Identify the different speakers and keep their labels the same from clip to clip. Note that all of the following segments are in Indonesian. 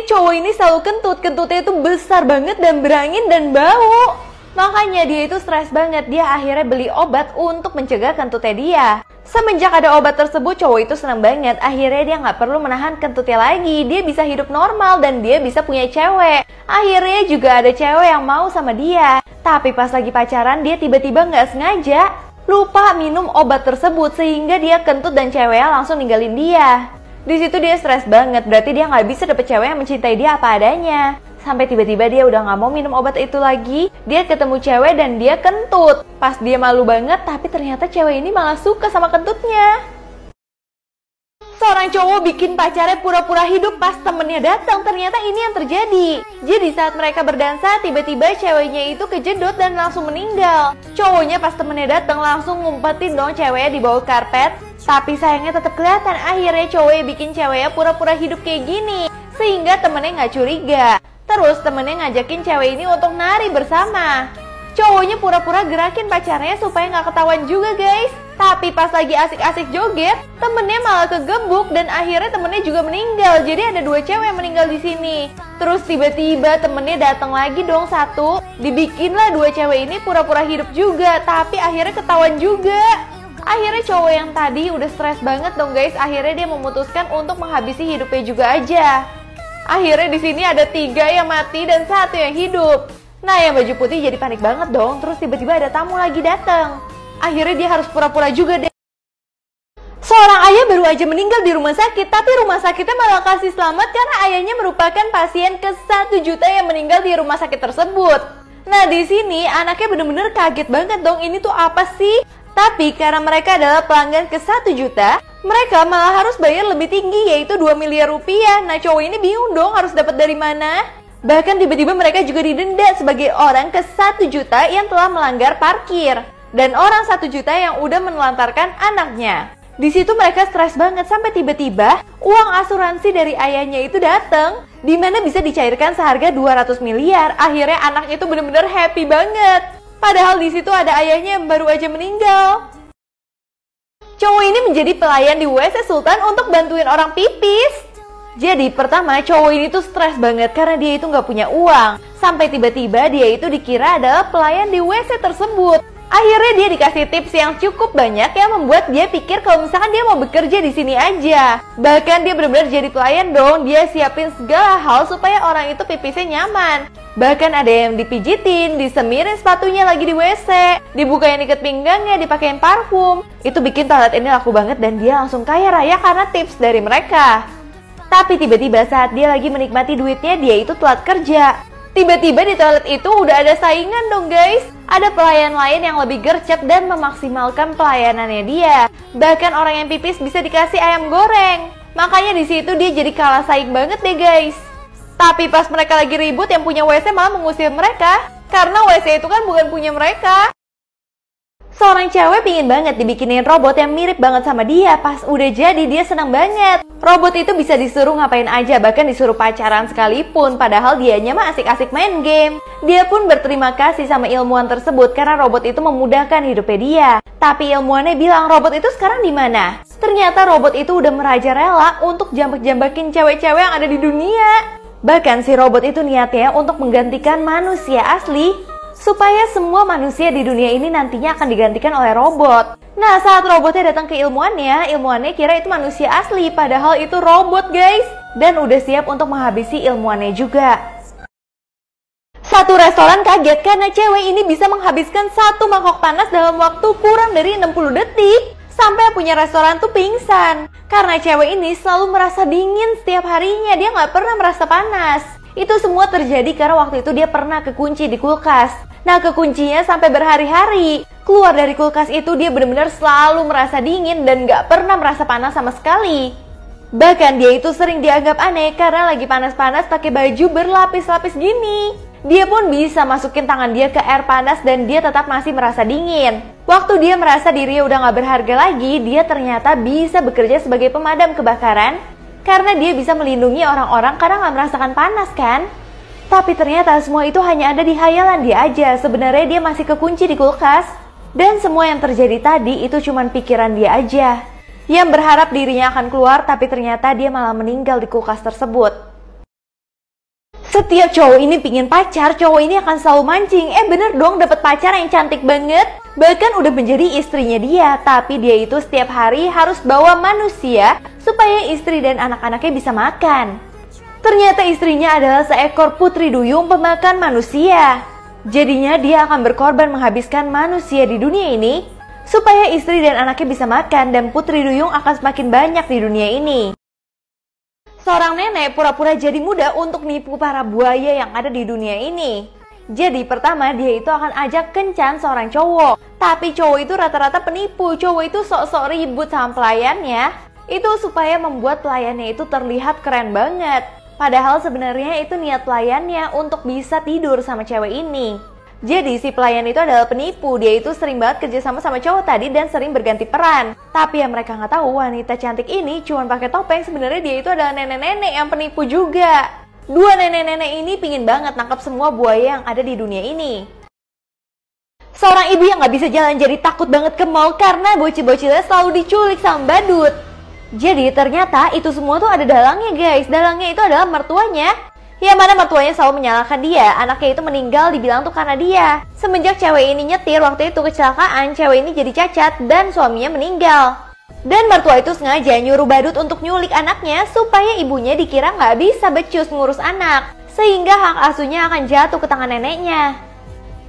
Speaker 1: ini cowok ini selalu kentut. Kentutnya itu besar banget dan berangin dan bau. Makanya dia itu stres banget. Dia akhirnya beli obat untuk mencegah kentutnya dia. Semenjak ada obat tersebut, cowok itu senang banget. Akhirnya dia nggak perlu menahan kentutnya lagi. Dia bisa hidup normal dan dia bisa punya cewek. Akhirnya juga ada cewek yang mau sama dia. Tapi pas lagi pacaran, dia tiba-tiba nggak sengaja lupa minum obat tersebut sehingga dia kentut dan ceweknya langsung ninggalin dia. Di situ dia stres banget. Berarti dia nggak bisa dapet cewek yang mencintai dia apa adanya. Sampai tiba-tiba dia udah gak mau minum obat itu lagi. Dia ketemu cewek dan dia kentut. Pas dia malu banget, tapi ternyata cewek ini malah suka sama kentutnya. Seorang cowok bikin pacarnya pura-pura hidup pas temennya datang. Ternyata ini yang terjadi. Jadi saat mereka berdansa, tiba-tiba ceweknya itu kejedot dan langsung meninggal. Cowoknya pas temennya datang langsung ngumpetin dong ceweknya di bawah karpet. Tapi sayangnya tetap kelihatan. Akhirnya cowoknya bikin ceweknya pura-pura hidup kayak gini, sehingga temennya gak curiga. Terus temennya ngajakin cewek ini untuk nari bersama. Cowoknya pura-pura gerakin pacarnya supaya gak ketahuan juga guys. Tapi pas lagi asik-asik joget, temennya malah kegebuk dan akhirnya temennya juga meninggal. Jadi ada 2 cewek yang meninggal di sini. Terus tiba-tiba temennya datang lagi dong satu. Dibikinlah 2 cewek ini pura-pura hidup juga. Tapi akhirnya ketahuan juga. Akhirnya cowok yang tadi udah stres banget dong guys. Akhirnya dia memutuskan untuk menghabisi hidupnya juga aja. Akhirnya di sini ada 3 yang mati dan 1 yang hidup. Nah, yang baju putih jadi panik banget dong. Terus tiba-tiba ada tamu lagi datang. Akhirnya dia harus pura-pura juga deh. Seorang ayah baru aja meninggal di rumah sakit, tapi rumah sakitnya malah kasih selamat karena ayahnya merupakan pasien ke 1 juta yang meninggal di rumah sakit tersebut. Nah, di sini anaknya bener-bener kaget banget dong. Ini tuh apa sih? Tapi karena mereka adalah pelanggan ke 1 juta, mereka malah harus bayar lebih tinggi, yaitu 2 miliar rupiah. Nah, cowok ini bingung dong harus dapat dari mana. Bahkan tiba-tiba mereka juga didenda sebagai orang ke 1 juta yang telah melanggar parkir. Dan orang 1 juta yang udah menelantarkan anaknya. Di situ mereka stres banget sampai tiba-tiba uang asuransi dari ayahnya itu datang, di mana bisa dicairkan seharga 200 miliar. Akhirnya anak itu bener-bener happy banget. Padahal di situ ada ayahnya yang baru aja meninggal. Cowok ini menjadi pelayan di WC Sultan untuk bantuin orang pipis. Jadi pertama cowok ini tuh stres banget karena dia itu nggak punya uang. Sampai tiba-tiba dia itu dikira adalah pelayan di WC tersebut. Akhirnya dia dikasih tips yang cukup banyak yang membuat dia pikir kalau misalkan dia mau bekerja di sini aja. Bahkan dia benar-benar jadi pelayan dong. Dia siapin segala hal supaya orang itu pipisnya nyaman. Bahkan ada yang dipijitin, disemirin sepatunya lagi di WC, dibukain ikat pinggangnya, dipakein parfum. Itu bikin toilet ini laku banget dan dia langsung kaya raya karena tips dari mereka. Tapi tiba-tiba saat dia lagi menikmati duitnya, dia itu telat kerja. Tiba-tiba di toilet itu udah ada saingan dong guys. Ada pelayan lain yang lebih gercep dan memaksimalkan pelayanannya dia. Bahkan orang yang pipis bisa dikasih ayam goreng. Makanya di situ dia jadi kalah saing banget deh guys. Tapi pas mereka lagi ribut, yang punya WC malah mengusir mereka. Karena WC itu kan bukan punya mereka. Seorang cewek pingin banget dibikinin robot yang mirip banget sama dia. Pas udah jadi dia senang banget. Robot itu bisa disuruh ngapain aja, bahkan disuruh pacaran sekalipun. Padahal dianya mah asik-asik main game. Dia pun berterima kasih sama ilmuwan tersebut karena robot itu memudahkan hidupnya dia. Tapi ilmuwannya bilang robot itu sekarang di mana? Ternyata robot itu udah merajalela untuk jambak-jambakin cewek-cewek yang ada di dunia. Bahkan si robot itu niatnya untuk menggantikan manusia asli, supaya semua manusia di dunia ini nantinya akan digantikan oleh robot. Nah, saat robotnya datang ke ilmuwannya kira itu manusia asli, padahal itu robot guys. Dan udah siap untuk menghabisi ilmuwannya juga. Satu restoran kaget karena cewek ini bisa menghabiskan 1 mangkok panas dalam waktu kurang dari 60 detik. Sampai punya restoran tuh pingsan. Karena cewek ini selalu merasa dingin setiap harinya, dia gak pernah merasa panas. Itu semua terjadi karena waktu itu dia pernah kekunci di kulkas. Nah, kekuncinya sampai berhari-hari. Keluar dari kulkas itu dia benar-benar selalu merasa dingin dan gak pernah merasa panas sama sekali. Bahkan dia itu sering dianggap aneh karena lagi panas-panas pakai baju berlapis-lapis gini. Dia pun bisa masukin tangan dia ke air panas dan dia tetap masih merasa dingin. Waktu dia merasa dirinya udah gak berharga lagi, dia ternyata bisa bekerja sebagai pemadam kebakaran. Karena dia bisa melindungi orang-orang karena gak merasakan panas kan. Tapi ternyata semua itu hanya ada di hayalan dia aja. Sebenarnya dia masih kekunci di kulkas. Dan semua yang terjadi tadi itu cuma pikiran dia aja. Yang berharap dirinya akan keluar, tapi ternyata dia malah meninggal di kulkas tersebut. Setiap cowok ini pingin pacar, cowok ini akan selalu mancing. Bener dong, dapat pacar yang cantik banget. Bahkan udah menjadi istrinya dia, tapi dia itu setiap hari harus bawa manusia supaya istri dan anak-anaknya bisa makan. Ternyata istrinya adalah seekor putri duyung pemakan manusia. Jadinya dia akan berkorban menghabiskan manusia di dunia ini supaya istri dan anaknya bisa makan, dan putri duyung akan semakin banyak di dunia ini. Seorang nenek pura-pura jadi muda untuk nipu para buaya yang ada di dunia ini. Jadi pertama dia itu akan ajak kencan seorang cowok. Tapi cowok itu rata-rata penipu. Cowok itu sok-sok ribut sama pelayannya. Itu supaya membuat pelayannya itu terlihat keren banget. Padahal sebenarnya itu niat pelayannya untuk bisa tidur sama cewek ini. Jadi si pelayan itu adalah penipu. Dia itu sering banget kerjasama sama cowok tadi dan sering berganti peran. Tapi yang mereka nggak tahu, wanita cantik ini cuma pakai topeng. Sebenarnya dia itu adalah nenek-nenek yang penipu juga. Dua nenek-nenek ini pingin banget nangkap semua buaya yang ada di dunia ini. Seorang ibu yang nggak bisa jalan jadi takut banget ke mall karena bocil-bocilnya selalu diculik sama badut. Jadi ternyata itu semua tuh ada dalangnya guys. Dalangnya itu adalah mertuanya. Yang mana mertuanya selalu menyalahkan dia. Anaknya itu meninggal dibilang tuh karena dia. Semenjak cewek ini nyetir waktu itu kecelakaan, cewek ini jadi cacat dan suaminya meninggal. Dan mertua itu sengaja nyuruh badut untuk nyulik anaknya supaya ibunya dikira nggak bisa becus ngurus anak. Sehingga hak asuhnya akan jatuh ke tangan neneknya.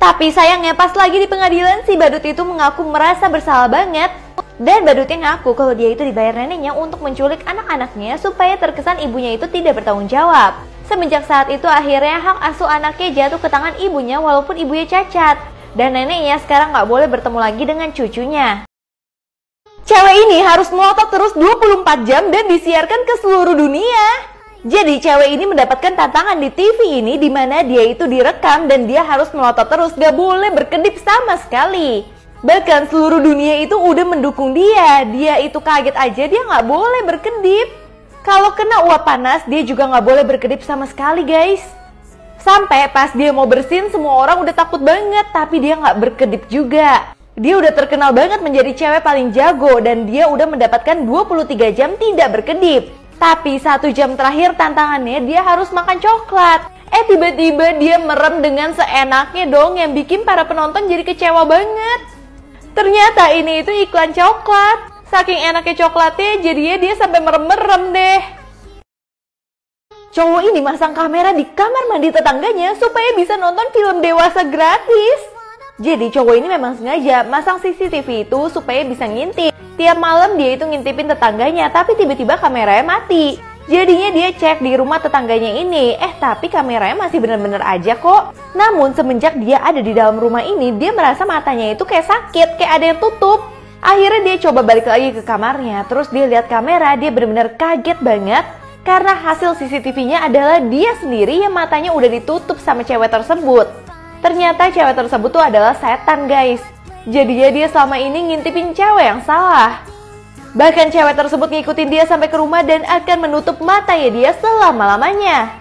Speaker 1: Tapi sayangnya pas lagi di pengadilan si badut itu mengaku merasa bersalah banget. Dan badutnya ngaku kalau dia itu dibayar neneknya untuk menculik anak-anaknya supaya terkesan ibunya itu tidak bertanggung jawab. Semenjak saat itu akhirnya hak asuh anaknya jatuh ke tangan ibunya walaupun ibunya cacat. Dan neneknya sekarang nggak boleh bertemu lagi dengan cucunya. Cewek ini harus melotot terus 24 jam dan disiarkan ke seluruh dunia. Jadi cewek ini mendapatkan tantangan di TV ini di mana dia itu direkam dan dia harus melotot terus, gak boleh berkedip sama sekali. Bahkan seluruh dunia itu udah mendukung dia. Dia itu kaget aja dia nggak boleh berkedip. Kalau kena uap panas, dia juga nggak boleh berkedip sama sekali guys. Sampai pas dia mau bersin, semua orang udah takut banget, tapi dia nggak berkedip juga. Dia udah terkenal banget menjadi cewek paling jago, dan dia udah mendapatkan 23 jam tidak berkedip. Tapi 1 jam terakhir tantangannya dia harus makan coklat. Tiba-tiba dia merem dengan seenaknya dong, yang bikin para penonton jadi kecewa banget. Ternyata ini itu iklan coklat. Saking enaknya coklatnya, jadinya dia sampai merem-merem deh. Cowok ini masang kamera di kamar mandi tetangganya supaya bisa nonton film dewasa gratis. Jadi cowok ini memang sengaja masang CCTV itu supaya bisa ngintip. Tiap malam dia itu ngintipin tetangganya, tapi tiba-tiba kameranya mati. Jadinya dia cek di rumah tetangganya ini, tapi kameranya masih bener-bener aja kok. Namun semenjak dia ada di dalam rumah ini, dia merasa matanya itu kayak sakit, kayak ada yang tutup. Akhirnya dia coba balik lagi ke kamarnya, terus dia lihat kamera, dia benar-benar kaget banget karena hasil CCTV-nya adalah dia sendiri yang matanya udah ditutup sama cewek tersebut. Ternyata cewek tersebut tuh adalah setan guys. Jadinya dia selama ini ngintipin cewek yang salah. Bahkan cewek tersebut ngikutin dia sampai ke rumah dan akan menutup matanya dia selama-lamanya.